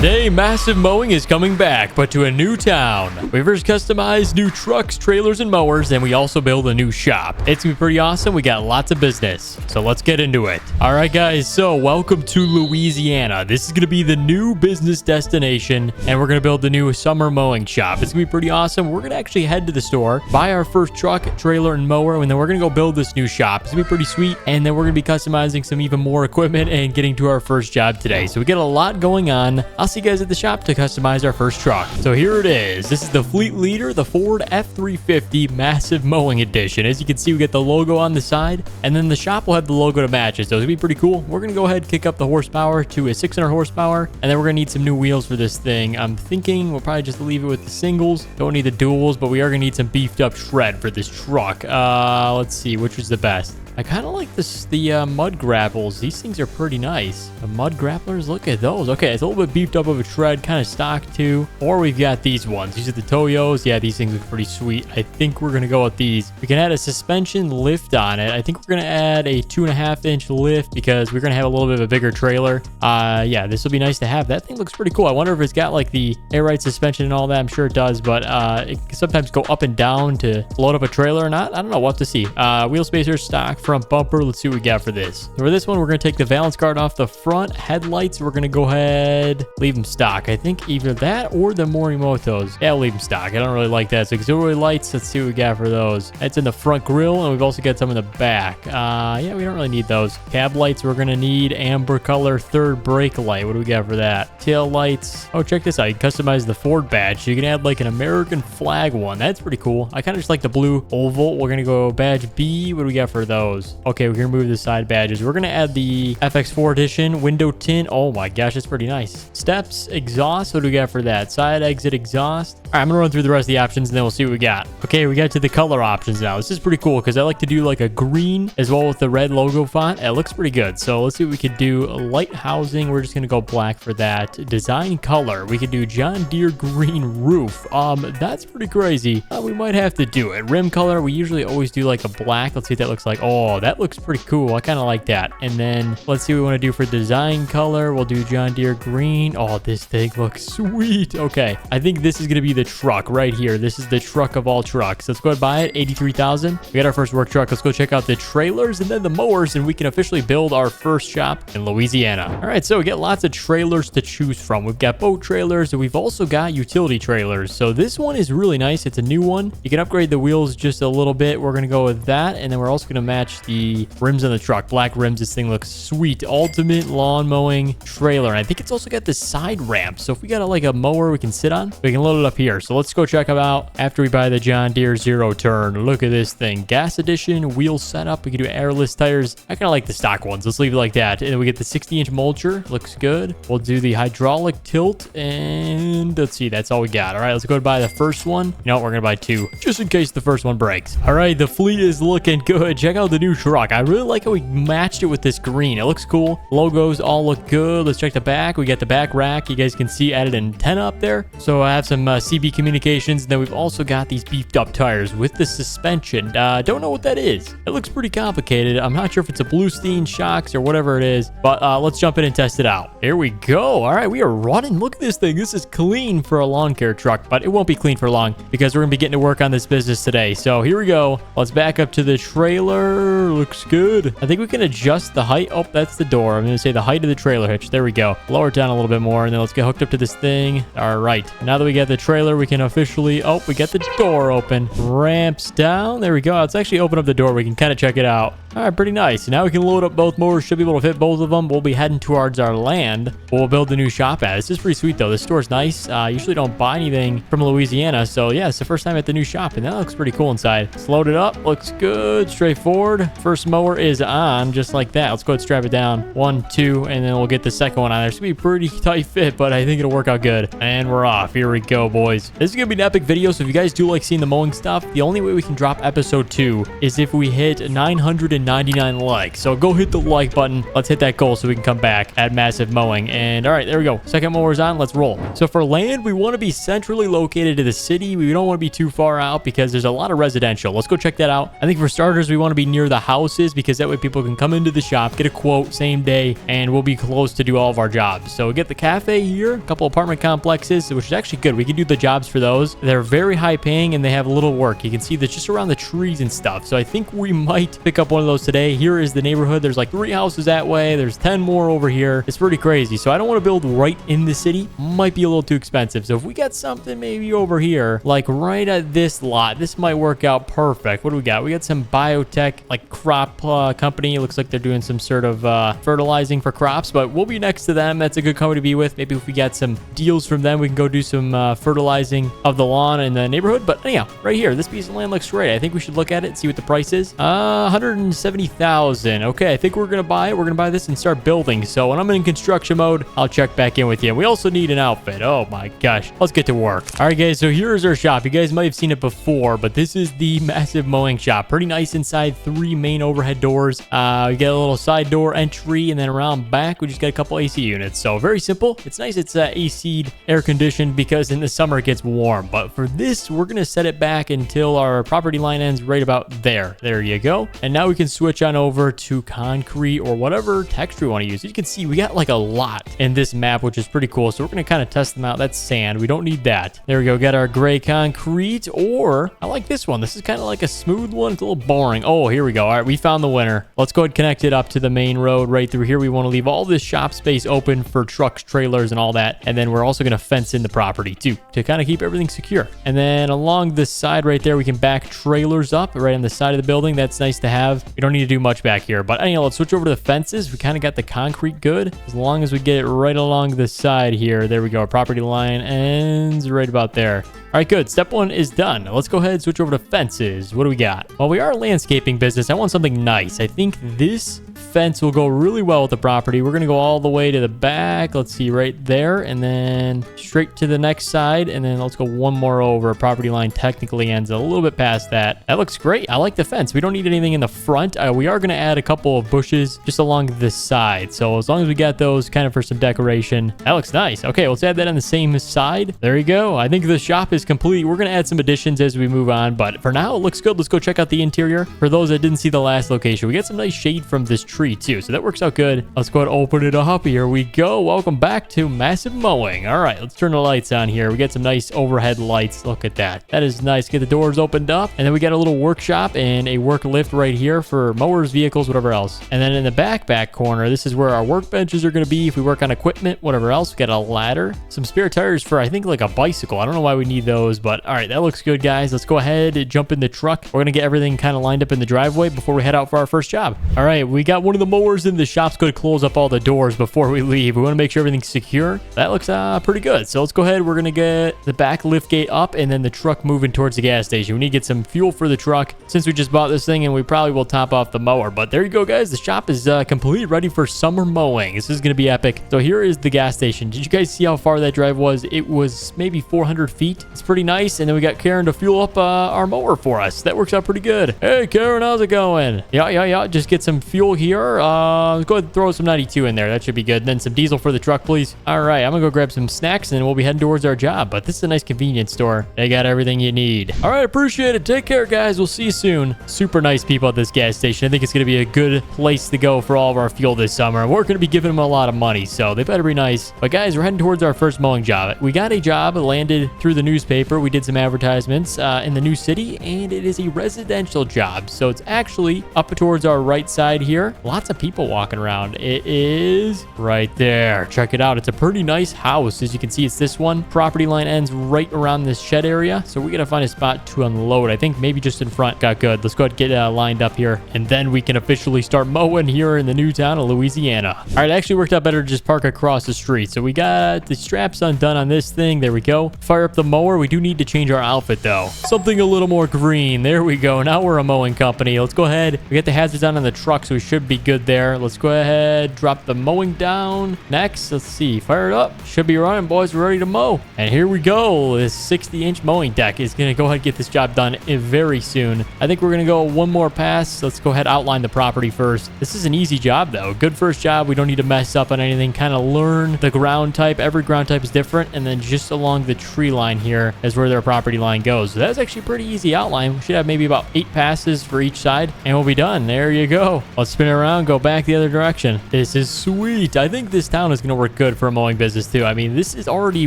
Today, Massive Mowing is coming back, but to a new town. We first customize new trucks, trailers, and mowers, and we also build a new shop. It's gonna be pretty awesome. We got lots of business, so let's get into it. All right, guys, so welcome to Louisiana. This is gonna be the new business destination, and we're gonna build the new summer mowing shop. It's gonna be pretty awesome. We're gonna actually head to the store, buy our first truck, trailer, and mower, and then we're gonna go build this new shop. It's gonna be pretty sweet, and then we're gonna be customizing some even more equipment and getting to our first job today. So we got a lot going on. I'll see you guys at the shop to customize our first truck. So here it is. This is the fleet leader, the Ford F350 Massive Mowing Edition. As you can see, we get the logo on the side, and then the shop will have the logo to match it. So it's gonna be pretty cool. We're gonna go ahead and kick up the horsepower to a 600 horsepower, and then we're gonna need some new wheels for this thing. I'm thinking we'll probably just leave it with the singles. Don't need the duals, but we are gonna need some beefed up shred for this truck. Let's see, which is the best. I kind of like the mud grapples. These things are pretty nice. The mud grapplers, look at those. Okay, it's a little bit beefed up of a tread, kind of stock too. Or we've got these ones. These are the Toyos. Yeah, these things look pretty sweet. I think we're going to go with these. We can add a suspension lift on it. I think we're going to add a 2.5-inch lift because we're going to have a little bit of a bigger trailer. Yeah, this will be nice to have. That thing looks pretty cool. I wonder if it's got like the air ride suspension and all that. I'm sure it does, but it can sometimes go up and down to load up a trailer or not. I don't know. We'll have to see. Wheel spacers, stock, front bumper. Let's see what we got for this. So for this one, we're going to take the valance guard off the front. Headlights, we're going to go ahead, leave them stock. I think either that or the Morimotos. Yeah, we'll leave them stock. I don't really like that. So auxiliary lights, let's see what we got for those. That's in the front grille, and we've also got some in the back. Yeah, we don't really need those. Cab lights, we're going to need amber color third brake light. What do we got for that? Tail lights. Oh, check this out. You can customize the Ford badge. So you can add like an American flag one. That's pretty cool. I kind of just like the blue oval. We're going to go badge B. What do we got for those? Okay, we're going to remove the side badges. We're going to add the FX4 edition window tint. Oh my gosh, that's pretty nice. Steps, exhaust. What do we got for that? Side exit exhaust. All right, I'm going to run through the rest of the options and then we'll see what we got. Okay, we got to the color options now. This is pretty cool because I like to do like a green as well with the red logo font. It looks pretty good. So let's see what we could do. Light housing. We're just going to go black for that. Design color. We could do John Deere green roof. That's pretty crazy. We might have to do it. Rim color. We usually always do like a black. Let's see what that looks like. Oh, that looks pretty cool. I kind of like that. And then let's see what we want to do for design color. We'll do John Deere green. Oh, this thing looks sweet. Okay, I think this is going to be the truck right here. This is the truck of all trucks. Let's go ahead and buy it. 83,000. We got our first work truck. Let's go check out the trailers and then the mowers, and we can officially build our first shop in Louisiana. All right, so we get lots of trailers to choose from. We've got boat trailers, and we've also got utility trailers. So this one is really nice. It's a new one. You can upgrade the wheels just a little bit. We're going to go with that, and then we're also going to match the rims on the truck. Black rims. This thing looks sweet. Ultimate lawn mowing trailer. And I think it's also got the side ramp. So if we got like a mower we can sit on, we can load it up here. So let's go check them out after we buy the John Deere Zero turn. Look at this thing. Gas edition, wheel setup. We can do airless tires. I kind of like the stock ones. Let's leave it like that. And then we get the 60-inch mulcher. Looks good. We'll do the hydraulic tilt. And let's see. That's all we got. All right, let's go buy the first one. You know what? We're going to buy two just in case the first one breaks. All right, the fleet is looking good. Check out the new truck. I really like how we matched it with this green. It looks cool. Logos all look good. Let's check the back. We got the back rack. You guys can see added an antenna up there. So I have some CB communications. And then we've also got these beefed up tires with the suspension. Don't know what that is. It looks pretty complicated. I'm not sure if it's a Bluestein shocks or whatever it is, but let's jump in and test it out. Here we go. All right, we are running. Look at this thing. This is clean for a lawn care truck, but it won't be clean for long because we're gonna be getting to work on this business today. So here we go. Let's back up to the trailer. Looks good. I think we can adjust the height. Oh, that's the door. I'm gonna say the height of the trailer hitch. There we go. Lower it down a little bit more, and then let's get hooked up to this thing. All right. Now that we got the trailer, we can officially, oh, we got the door open. Ramps down. There we go. Let's actually open up the door. We can kind of check it out. All right, pretty nice. Now we can load up both mowers. Should be able to fit both of them. We'll be heading towards our land. We'll build the new shop at. This is pretty sweet, though. This store's nice. Usually don't buy anything from Louisiana. So, yeah, it's the first time at the new shop, and that looks pretty cool inside. Let's load it up. Looks good. Straightforward. First mower is on, just like that. Let's go ahead and strap it down. 1, 2, and then we'll get the second one on there. It's going to be pretty tight fit, but I think it'll work out good. And we're off. Here we go, boys. This is going to be an epic video, so if you guys do like seeing the mowing stuff, the only way we can drop episode 2 is if we hit 900 199 likes. So go hit the like button. Let's hit that goal so we can come back at Massive Mowing. And all right, there we go. Second mower's on. Let's roll. So for land, we want to be centrally located to the city. We don't want to be too far out because there's a lot of residential. Let's go check that out. I think for starters, we want to be near the houses because that way people can come into the shop, get a quote same day, and we'll be close to do all of our jobs. So we get the cafe here, a couple apartment complexes, which is actually good. We can do the jobs for those. They're very high paying and they have little work. You can see that's just around the trees and stuff. So I think we might pick up one of those today. Here is the neighborhood. There's like 3 houses that way. There's 10 more over here. It's pretty crazy. So I don't want to build right in the city. Might be a little too expensive. So if we get something maybe over here, like right at this lot, this might work out perfect. What do we got? We got some biotech, like crop company. It looks like they're doing some sort of fertilizing for crops, but we'll be next to them. That's a good company to be with. Maybe if we get some deals from them, we can go do some fertilizing of the lawn in the neighborhood. But anyhow, right here, this piece of land looks great. I think we should look at it and see what the price is. 170,000. Okay, I think we're gonna buy it. We're gonna buy this and start building. So when I'm in construction mode, I'll check back in with you. We also need an outfit. Oh my gosh, let's get to work. All right, guys. So here's our shop. You guys might have seen it before, but this is the Massive Mowing shop. Pretty nice inside. 3 main overhead doors. We get a little side door entry, and then around back, we just got a couple AC units. So very simple. It's nice. It's AC'd, air conditioned, because in the summer it gets warm. But for this, we're gonna set it back until our property line ends right about there. There you go. And now we can switch on over to concrete or whatever texture we want to use. You can see we got like a lot in this map, which is pretty cool. So we're gonna kind of test them out. That's sand. We don't need that. There we go. Got our gray concrete, or I like this one. This is kind of like a smooth one. It's a little boring. Oh, here we go. All right, we found the winner. Let's go ahead and connect it up to the main road right through here. We want to leave all this shop space open for trucks, trailers, and all that. And then we're also going to fence in the property too to kind of keep everything secure. And then along this side right there, we can back trailers up right on the side of the building. That's nice to have. We don't need to do much back here. But anyhow, let's switch over to the fences. We kind of got the concrete good. As long as we get it right along the side here. There we go. Our property line ends right about there. All right, good. Step 1 is done. Let's go ahead and switch over to fences. What do we got? Well, we are a landscaping business. I want something nice. I think this fence will go really well with the property. We're going to go all the way to the back. Let's see, right there. And then straight to the next side. And then let's go one more over. Property line technically ends a little bit past that. That looks great. I like the fence. We don't need anything in the front. We are going to add a couple of bushes just along this side. So as long as we got those kind of for some decoration, that looks nice. Okay, let's add that on the same side. There you go. I think the shop is complete. We're going to add some additions as we move on, but for now, it looks good. Let's go check out the interior. For those that didn't see the last location, we got some nice shade from this tree too, so that works out good. Let's go ahead and open it up. Here we go. Welcome back to Massive Mowing. All right, let's turn the lights on here. We got some nice overhead lights. Look at that. That is nice. Get the doors opened up, and then we got a little workshop and a work lift right here for mowers, vehicles, whatever else. And then in the back corner, this is where our workbenches are going to be if we work on equipment, whatever else. We got a ladder, some spare tires for, I think, like a bicycle. I don't know why we need those, but all right, that looks good, guys. Let's go ahead and jump in the truck. We're going to get everything kind of lined up in the driveway before we head out for our first job. All right, we got one of the mowers in the shop's going to close up all the doors before we leave. We want to make sure everything's secure. That looks pretty good. So let's go ahead. We're going to get the back lift gate up and then the truck moving towards the gas station. We need to get some fuel for the truck since we just bought this thing, and we probably will top off the mower. But there you go, guys. The shop is complete, ready for summer mowing. This is going to be epic. So here is the gas station. Did you guys see how far that drive was? It was maybe 400 feet. It's pretty nice. And then we got Karen to fuel up our mower for us. That works out pretty good. Hey, Karen, how's it going? Yeah. Just get some fuel here. Let's go ahead and throw some 92 in there. That should be good. And then some diesel for the truck, please. All right, I'm going to go grab some snacks, and then we'll be heading towards our job. But this is a nice convenience store. They got everything you need. All right, appreciate it. Take care, guys. We'll see you soon. Super nice people at this gas station. I think it's going to be a good place to go for all of our fuel this summer. We're going to be giving them a lot of money, so they better be nice. But guys, we're heading towards our first mowing job. We got a job landed through the newspaper. We did some advertisements in the new city, and it is a residential job. So it's actually up towards our right side here. Lots of people walking around. It is right there. Check it out. It's a pretty nice house. As you can see, it's this one. Property line ends right around this shed area. So we got to find a spot to unload. I think maybe just in front. Got good. Let's go ahead and get lined up here, and then we can officially start mowing here in the new town of Louisiana. All right, it actually worked out better to just park across the street. So we got the straps undone on this thing. There we go. Fire up the mower. We do need to change our outfit though. Something a little more green. There we go. Now we're a mowing company. Let's go ahead. We got the hazards on the truck, so we should be good there. Let's go ahead, drop the mowing down. Next, let's see, fire it up. Should be running, boys. We're ready to mow. And here we go. This 60-inch mowing deck is going to go ahead and get this job done very soon. I think we're going to go one more pass. Let's go ahead, outline the property first. This is an easy job, though. Good first job. We don't need to mess up on anything. Kind of learn the ground type. Every ground type is different. And then just along the tree line here is where their property line goes. So that's actually a pretty easy outline. We should have maybe about 8 passes for each side, and we'll be done. There you go. Let's spin it around, go back the other direction. This is sweet. I think this town is going to work good for a mowing business, too. I mean, this is already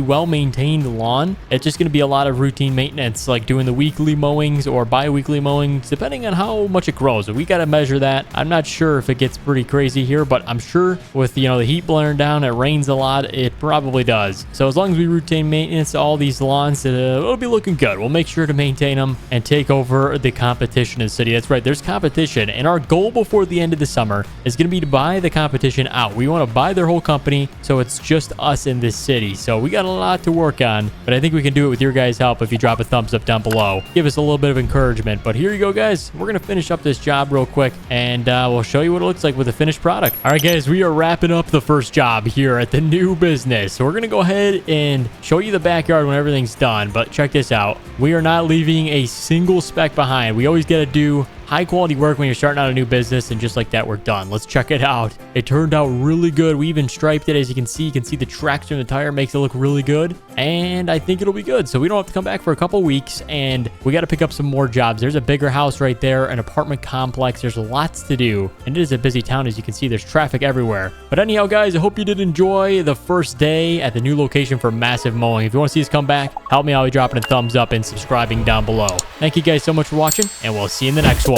well-maintained lawn. It's just going to be a lot of routine maintenance, like doing the weekly mowings or bi-weekly mowings, depending on how much it grows. We got to measure that. I'm not sure if it gets pretty crazy here, but I'm sure with, you know, the heat blaring down, it rains a lot, it probably does. So as long as we routine maintenance all these lawns, it'll be looking good. We'll make sure to maintain them and take over the competition in the city. That's right, there's competition, and our goal before the end of the summer is going to be to buy the competition out. We want to buy their whole company, so it's just us in this city. So we got a lot to work on, but I think we can do it with your guys' help if you drop a thumbs up down below. Give us a little bit of encouragement. But here you go, guys. We're going to finish up this job real quick, and we'll show you what it looks like with the finished product. All right, guys, we are wrapping up the first job here at the new business. So we're going to go ahead and show you the backyard when everything's done, but check this out. We are not leaving a single speck behind. We always got to do high quality work when you're starting out a new business, and just like that, we're done. Let's check it out. It turned out really good. We even striped it, as you can see. You can see the tracks in the tire, makes it look really good, and I think it'll be good. So we don't have to come back for a couple weeks, and we got to pick up some more jobs. There's a bigger house right there, an apartment complex. There's lots to do, and it is a busy town. As you can see, there's traffic everywhere. But anyhow, guys, I hope you did enjoy the first day at the new location for Massive Mowing. If you want to see us come back, help me out by dropping a thumbs up and subscribing down below. Thank you guys so much for watching, and we'll see you in the next one.